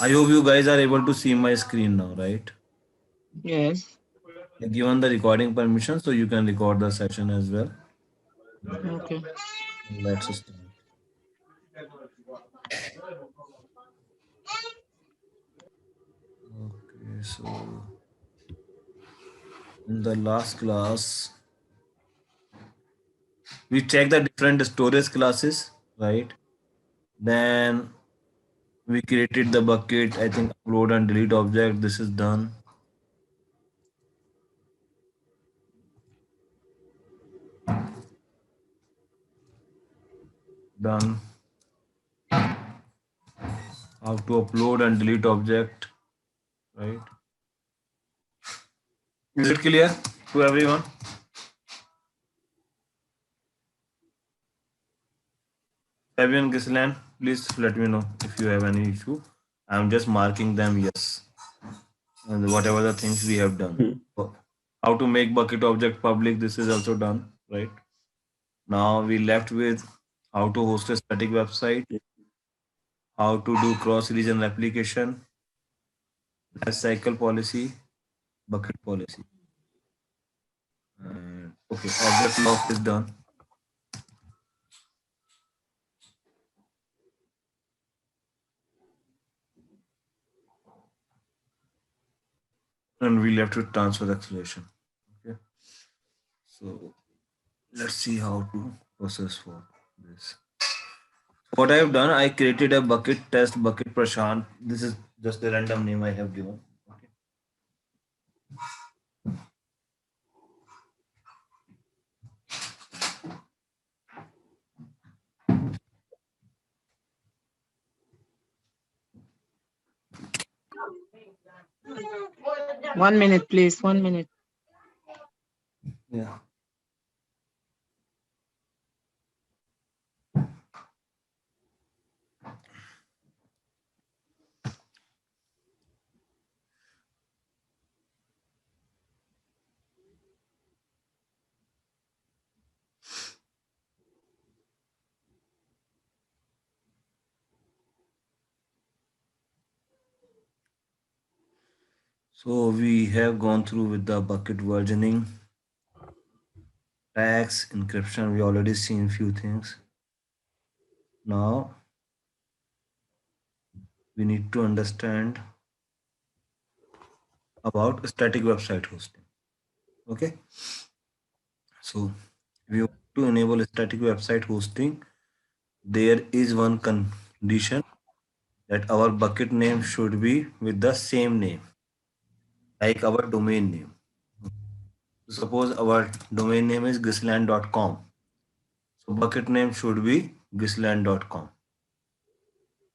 I hope you guys are able to see my screen now, right? Yes. I've given the recording permission so you can record the session as well. Okay. Let's start. Okay, so in the last class, we checked the different storage classes, right? Then we created the bucket, I think upload and delete object. This is done. Done. How to upload and delete object, right? Is it clear to everyone? Fabian Gislan, please let me know if you have any issue. I'm just marking them yes. And whatever the things we have done. How to make bucket object public, this is also done, right? Now we left with how to host a static website, how to do cross-region replication, life cycle policy, bucket policy. And okay, object lock is done. And we left with transfer acceleration. Okay. So let's see how to process for this. What I have done, I created a bucket test bucket Prashant. This is just the random name I have given. Okay. 1 minute, please. 1 minute. Yeah. So we have gone through with the bucket versioning, tags, encryption. We already seen few things. Now we need to understand about static website hosting. Okay. So if you want to enable static website hosting, there is one condition that our bucket name should be with the same name, like our domain name. Suppose our domain name is gisland.com. So bucket name should be gisland.com.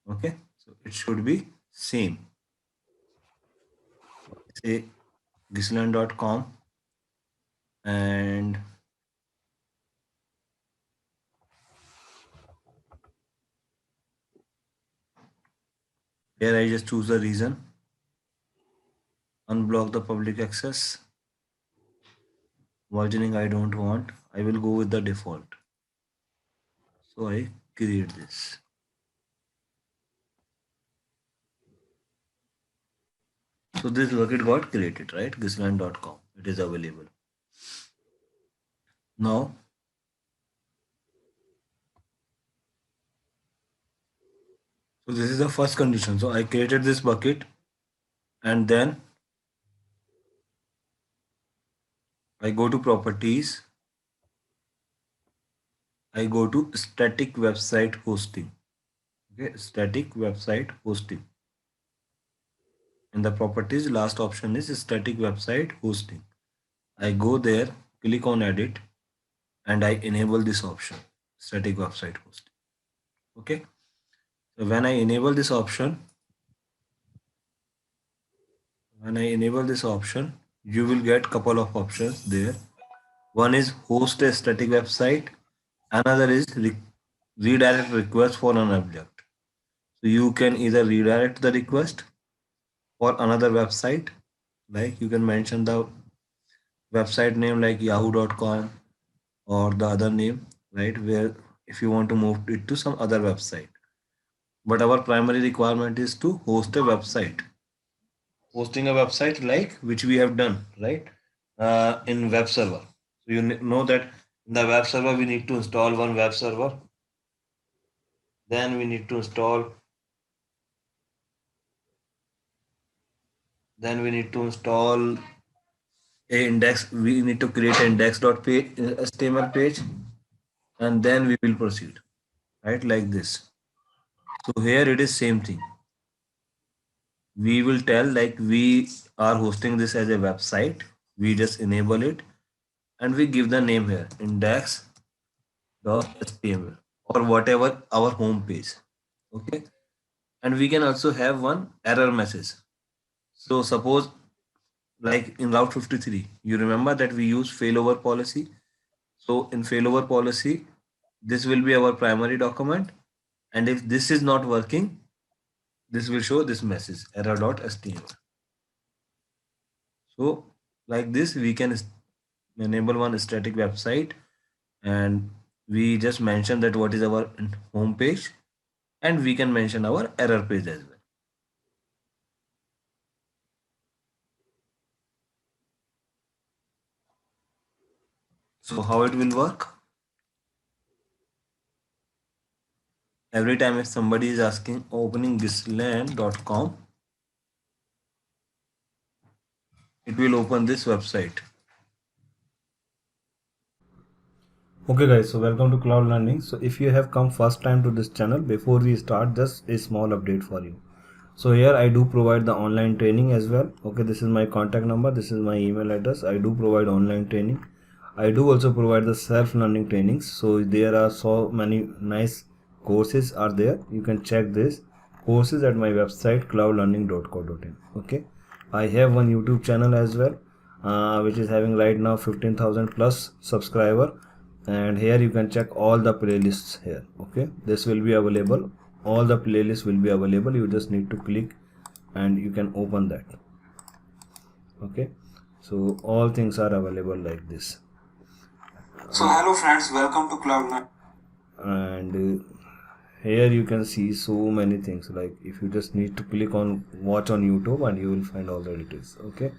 Okay, so it should be same. Say gisland.com and here I just choose the reason, unblock the public access, versioning I don't want, I will go with the default. So I create this. So this bucket got created, right? gisland.com. It is available. Now, so this is the first condition. So I created this bucket and then I go to properties. I go to static website hosting. Okay, static website hosting. In the properties, last option is static website hosting. I go there, click on edit, and I enable this option, static website hosting. Okay. So when I enable this option, you will get couple of options there. One is host a static website. Another is redirect request for an object. So you can either redirect the request for another website, like you can mention the website name like yahoo.com or the other name, right? Where if you want to move it to some other website. but our primary requirement is to host a website. Hosting a website like which we have done, right? In web server. So you know that in the web server we need to install one web server. Then we need to install. Then we need to install a index. We need to create an index.page HTML page, and then we will proceed, right? Like this. So here it is same thing. We will tell like we are hosting this as a website. We just enable it and we give the name here index.html or whatever our home page. Okay. And we can also have one error message. So suppose like in Route 53, you remember that we use failover policy. So in failover policy, this will be our primary document. And if this is not working, this will show this message error.html. So like this, we can enable one static website and we just mention that what is our home page and we can mention our error page as well. So how it will work? Every time if somebody is asking opening thisland.com, it will open this website. Okay guys, so welcome to Cloud Learning. So if you have come first time to this channel, before we start, just a small update for you. So here I do provide the online training as well. Okay, this is my contact number, this is my email address. I do provide online training. I do also provide the self-learning trainings. So there are so many nice courses are there. You can check this courses at my website cloudlearning.co.in. Okay, I have one YouTube channel as well, which is having right now 15,000 plus subscriber, and here you can check all the playlists here. Okay, this will be available, all the playlists will be available. You just need to click and you can open that. Okay, so all things are available like this. So hello friends, welcome to Cloud9. And here you can see so many things, like if you just need to click on watch on YouTube and you will find all the details. Okay,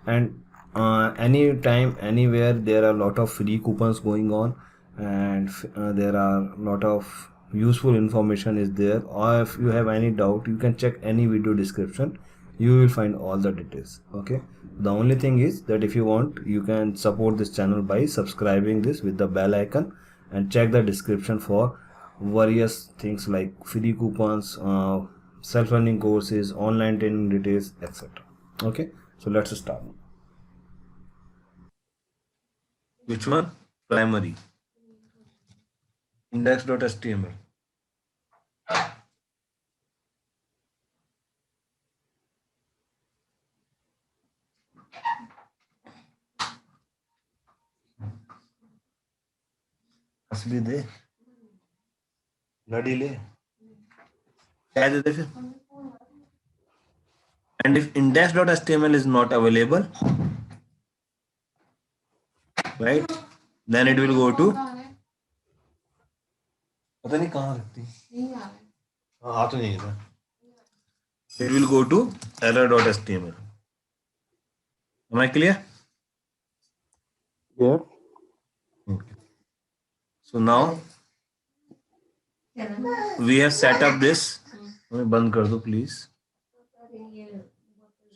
and anytime anywhere there are a lot of free coupons going on, and there are a lot of useful information is there, or if you have any doubt you can check any video description, you will find all the details. Okay, the only thing is that if you want, you can support this channel by subscribing this with the bell icon and check the description for various things like free coupons, self-learning courses, online training details, etc. Okay, so let's start. Which one? Primary. Index.html. असली दे लड़ी ले क्या दे फिर. And if index.html is not available, right, then it will go to पता नहीं कहाँ रखती हाँ तो नहीं है. It will go to error.html. Am I clear? Yeah. Okay. So now we have set up this. बंद कर दो please.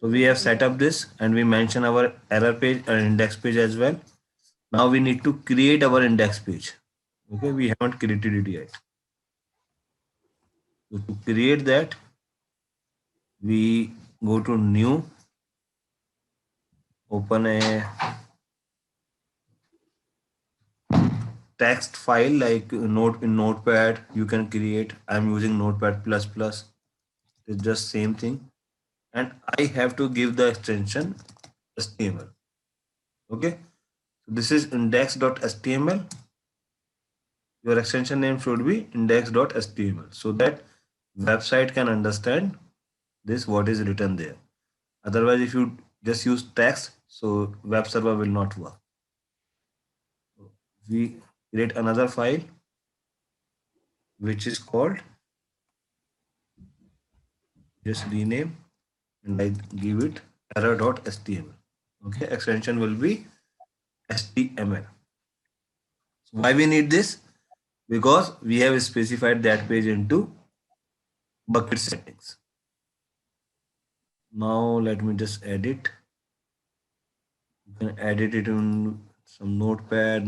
So we have set up this and we mention our error page and index page as well. Now we need to create our index page. Okay, we haven't created it yet. So to create that, we go to new, open a text file like note in Notepad. You can create. I'm using Notepad plus plus. It's just same thing, and I have to give the extension HTML. Okay, so this is index.html. Your extension name should be index.html so that website can understand this what is written there. Otherwise, if you just use text, so web server will not work. We create another file which is called just rename and I give it error.html. Okay, extension will be HTML. So why we need this? Because we have specified that page into bucket settings. Now let me just edit. You can edit it in some notepad,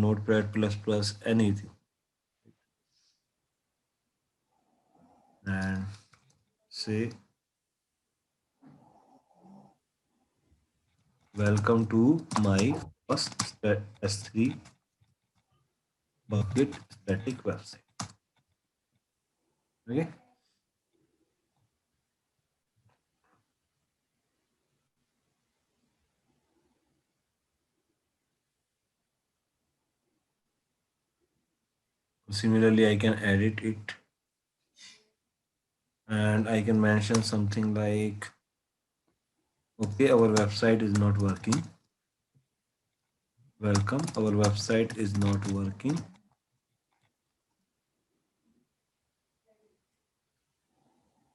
anything. And say welcome to my first S3 bucket static website. Okay. Similarly, I can edit it and I can mention something like, okay, our website is not working. Welcome, our website is not working.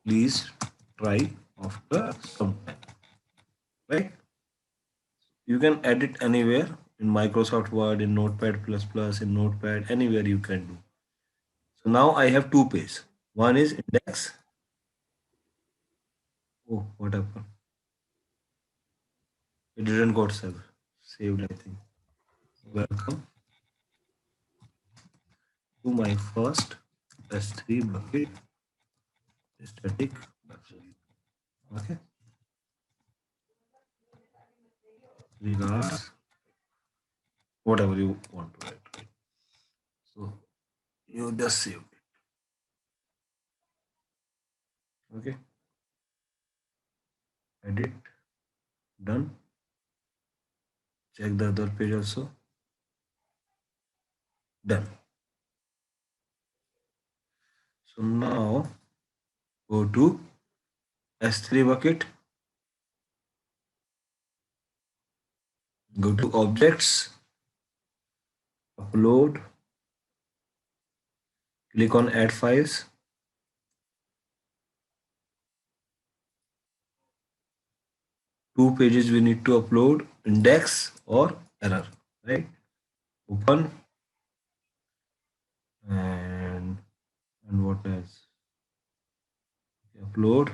Please try after some time. Right? You can edit anywhere in Microsoft Word, in Notepad++, in Notepad, anywhere you can do. So now I have two pages. One is index. Oh, what happened? It didn't got saved, I think. Welcome to my first S3 bucket static website. Okay. Regards, whatever you want to write. So you just save it. Okay. Edit. Done. Check the other page also. Done. So now go to S3 bucket. Go to objects. Upload. Click on add files. Two pages we need to upload, index or error, right? Open and what else? Upload.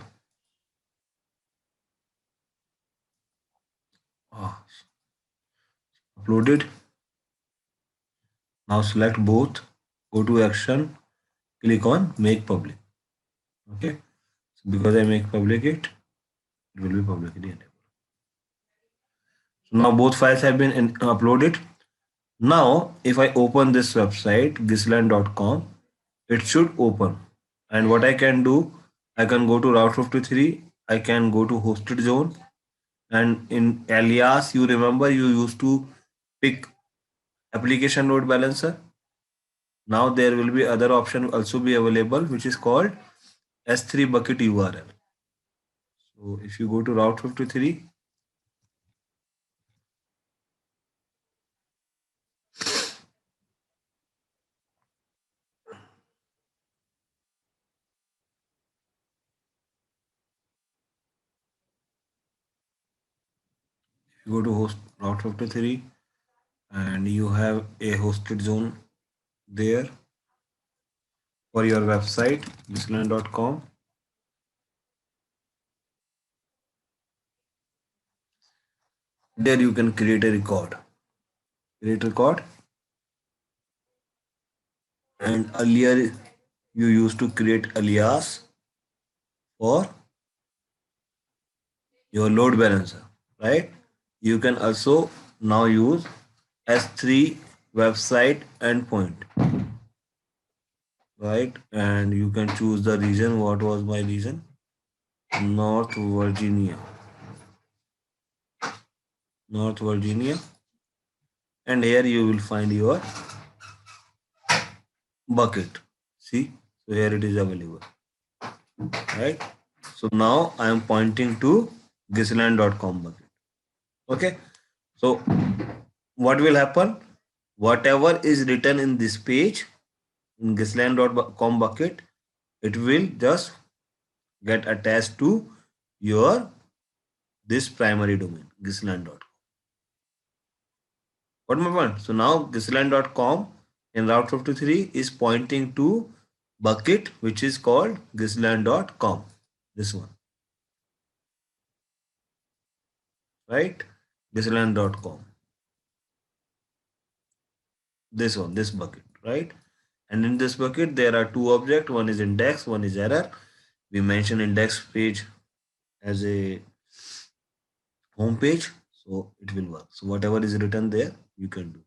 Uploaded. Now select both, go to action, click on make public. Okay, so because I make public it will be publicly enabled. So now both files have been uploaded. Now if I open this website gisland.com, it should open. And what I can do, I can go to Route 53, I can go to hosted zone, and in alias, you remember you used to pick application load balancer. Now there will be other option also be available, which is called S3 bucket URL. So if you go to Route 53, you go to host Route 53 and you have a hosted zone there for your website gisland.com. There you can create a record. Create record. And earlier you used to create alias for your load balancer, right? You can also now use S3 website endpoint, right? And you can choose the region. What was my region? North Virginia. North Virginia. And here you will find your bucket. See, so here it is available, right? So now I am pointing to gisland.com bucket. Okay, so what will happen? Whatever is written in this page in gisland.com bucket, it will just get attached to your this primary domain, gisland.com. What my point? So now gisland.com in Route 53 is pointing to bucket which is called gisland.com. This one, right? gisland.com. This one, this bucket, right? And in this bucket, there are two objects. One is index, one is error. We mention index page as a home page, so it will work. So whatever is written there, you can do.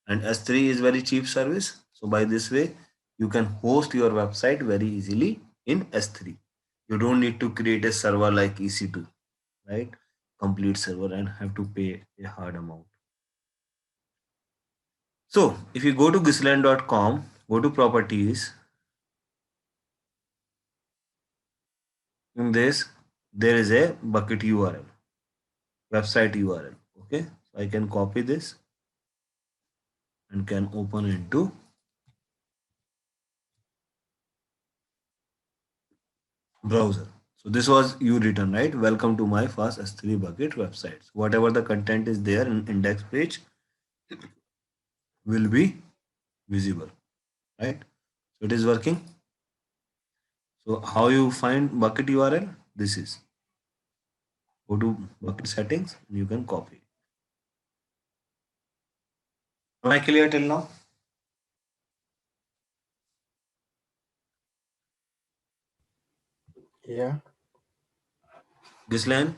And S3 is very cheap service. So by this way, you can host your website very easily in S3. You don't need to create a server like EC2, right? Complete server and have to pay a hard amount. So if you go to gisland.com, go to properties. In this, there is a bucket URL, website URL. Okay, so I can copy this and can open into browser. So this was you written, right? Welcome to my fast S3 bucket website. So whatever the content is there in index page will be visible, right? So it is working. So how you find bucket URL? This is go to bucket settings and you can copy. Am I clear till now? Yeah. Gislan,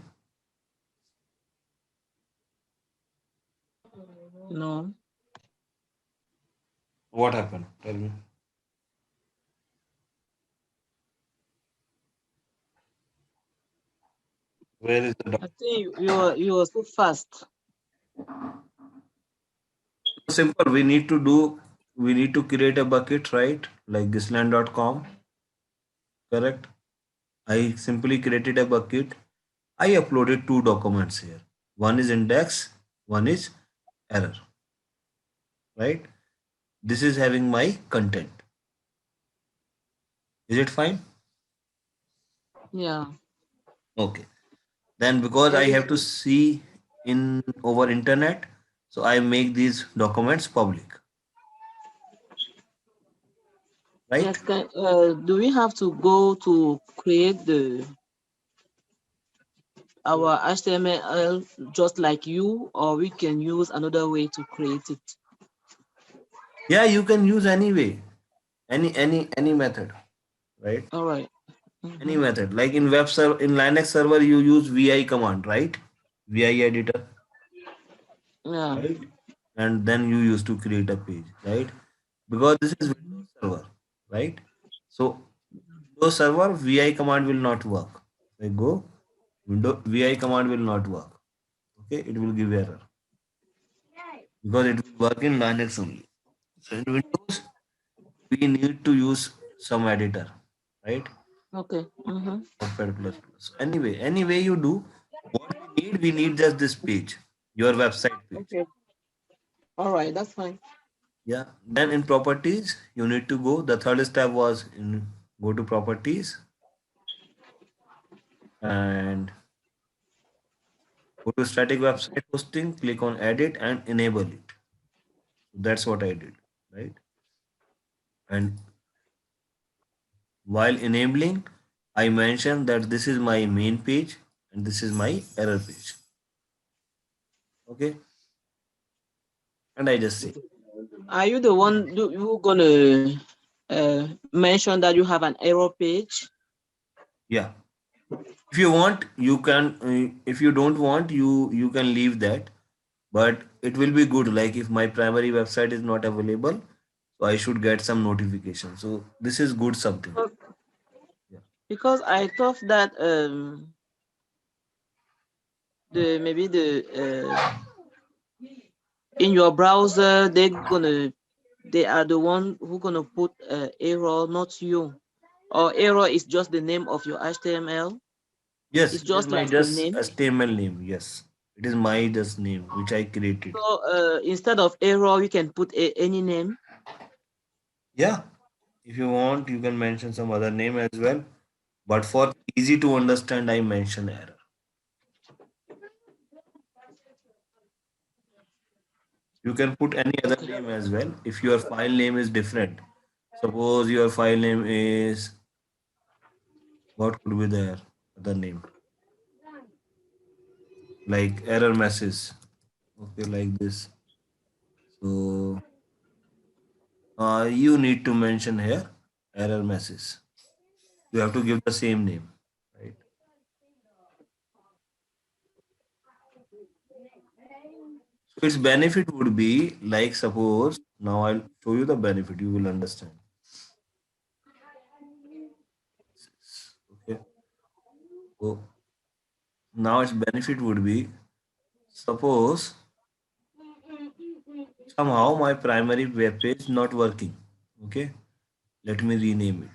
No. what happened? Tell me. Where is the I think you were so fast. simple? We need to create a bucket, right? Like gisland.com, correct? I simply created a bucket. I uploaded two documents here. One is index, one is error, right? This is having my content. Is it fine? Yeah. Okay. Then because I have to see in over internet, so I make these documents public, right? Yes. Do we have to go to create our HTML just like you, or we can use another way to create it? Yeah, you can use any way, any method, right? All right. Any Mhm. method. Like in web server, in Linux server, you use vi command, right? Vi editor, Yeah. right? And then you use to create a page, right? Because this is Windows server, right? So Windows server vi command will not work. If I go Windows vi command will not work. Okay, it will give error because it will work in Linux only. So in Windows, we need to use some editor, right? Okay. Mm-hmm. Notepad plus plus. Anyway you do, what we need just this page, your website page. Okay. All right. That's fine. Yeah. Then in properties, you need to go. The third step was in go to properties and go to static website hosting, click on edit and enable it. That's what I did, right? And while enabling, I mentioned that this is my main page and this is my error page. Okay. And I just say, Are you the one who gonna mention that you have an error page? yeah. If you want, you can. If you don't want, you can leave that. But it will be good. Like if my primary website is not available, so I should get some notification. So this is good something. Yeah. Because I thought that maybe in your browser they are the one who gonna put error, not you. Or error is just the name of your HTML. Yes, It's it is just my like the just name. HTML name. Yes, it is my just name which I created. So instead of error, you can put any name. Yeah, if you want, you can mention some other name as well. but for easy to understand, I mention error. You can put any other name as well if your file name is different. Suppose your file name is, what could be the other name? Like error message. Okay, like this. So you need to mention here error message. You have to give the same name, right? So its benefit would be like, suppose now I'll show you the benefit, you will understand. Okay. So now its benefit would be, suppose somehow my primary web page not working. Okay. Let me rename it.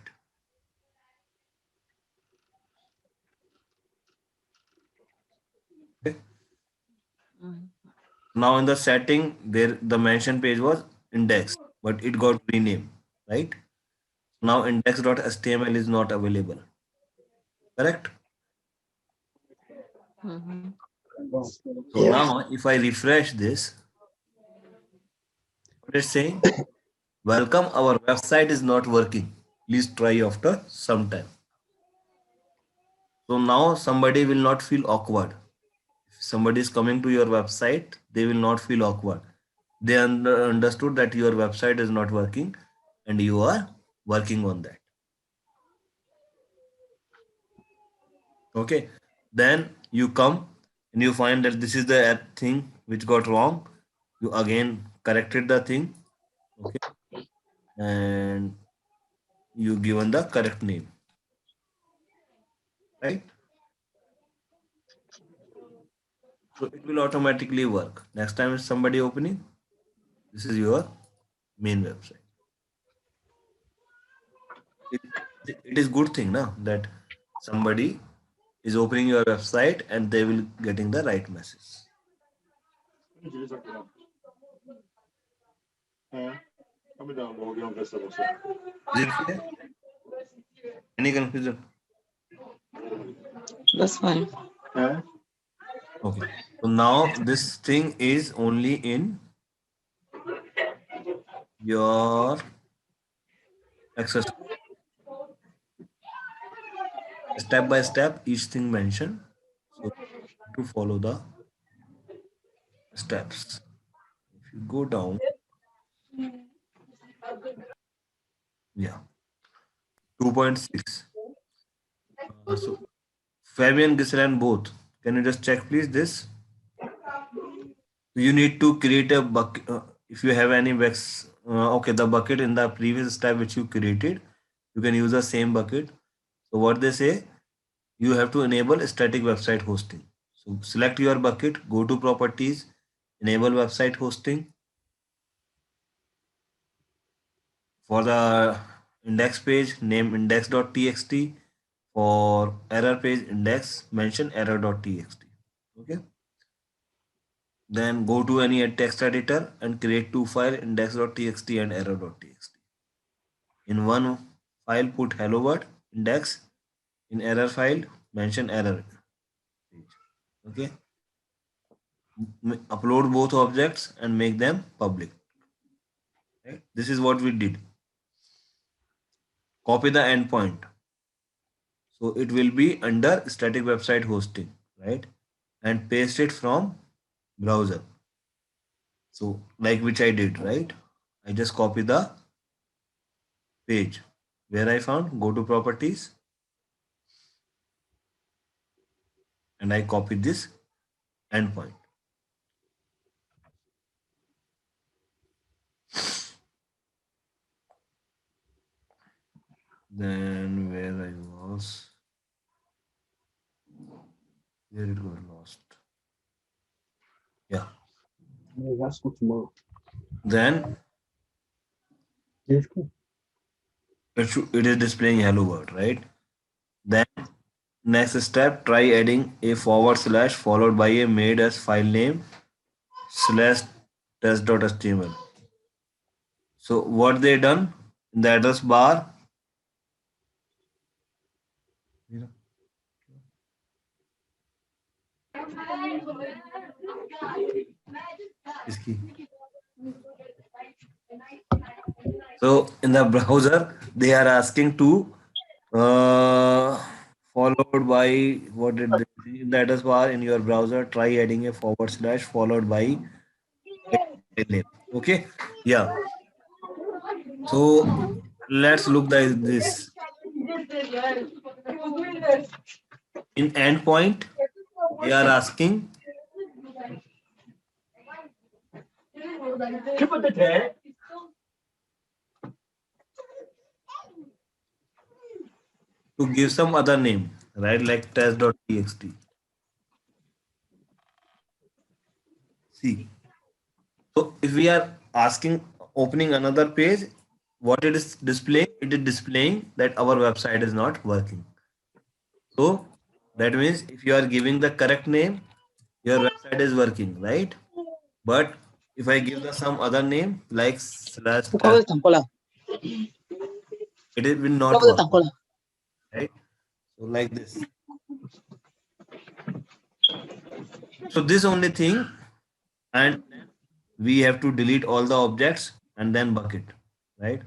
Okay. Mhm. Now in the setting, there the mention page was index, but it got renamed, right? Now index.html is not available. Correct? Mhm. So now if I refresh this, what it's saying? Welcome, our website is not working. Please try after some time. So now somebody will not feel awkward. If somebody is coming to your website, they will not feel awkward. They understood that your website is not working and you are working on that. Okay. Then you come and you find that this is the thing which got wrong. You again corrected the thing. Okay. And you given the correct name. Right? So it will automatically work. Next time if somebody opening, this is your main website. It, it is good thing now that somebody is opening your website and they will getting the right message. Is it clear? Any confusion? That's fine. Okay. So now this thing is only in your access, step by step each thing mentioned. So to follow the steps. If you go down, yeah, 2.6. So Fabian, Giselle, both. Can you just check please this? You need to create a bucket. If you have any Vex, okay, the bucket in the previous step which you created, you can use the same bucket. So what they say, you have to enable static website hosting. So select your bucket, go to properties, enable website hosting. For the index page, name index.txt. For error page index, mention error.txt. Okay. Then go to any text editor and create two files, index.txt and error.txt. In one file, put hello world index. In error file, mention error page. Okay. Upload both objects and make them public. Right? This is what we did. Copy the endpoint. So it will be under static website hosting, right? And paste it from browser. So like which I did, right? I just copy the page where I found, go to properties, and I copy this endpoint. Then where I was, where it got lost. Yeah. That's for tomorrow. Then Yes, cool. it is displaying hello world, right? Then next step, try adding a forward slash followed by a made as file name slash test.html. So what they done in the address bar, इसकी. So in the browser, they are asking to followed by what did they say? In the address bar in your browser, try adding a / followed by name. Okay, yeah. So let's look at this. In endpoint, they are asking to give some other name, right? Like test.txt. See, so if we are asking opening another page, what it is displaying? It is displaying that our website is not working. So that means if you are giving the correct name, your website is working, right? But if I give the some other name like slash Buka test, tampola. it will not Buka work, tampola. right? So like this. So this only thing, and we have to delete all the objects and then bucket, right?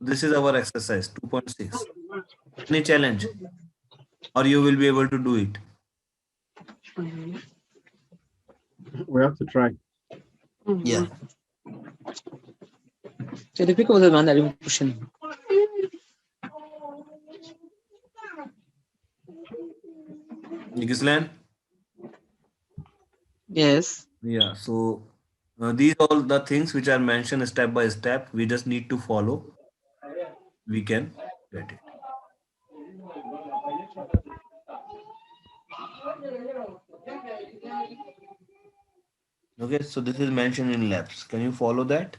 This is our exercise 2.6. Any challenge, or you will be able to do it. We have to try. Yeah. Jadi pick up the man that you pushing. Gislan? Yes. Yeah. So these all the things which are mentioned step by step. We just need to follow. We can get it. Okay. So this is mentioned in labs. Can you follow that?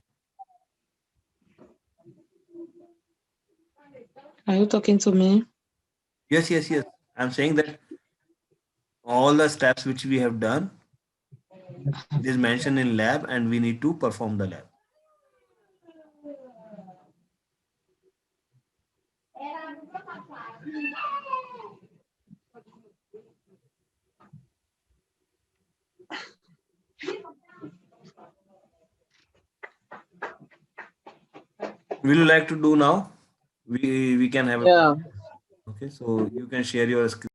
Are you talking to me? Yes. Yes. Yes. I'm saying that all the steps which we have done, it is mentioned in lab, and we need to perform the lab. Will you like to do now? We can have a. Yeah. Okay. So you can share your screen.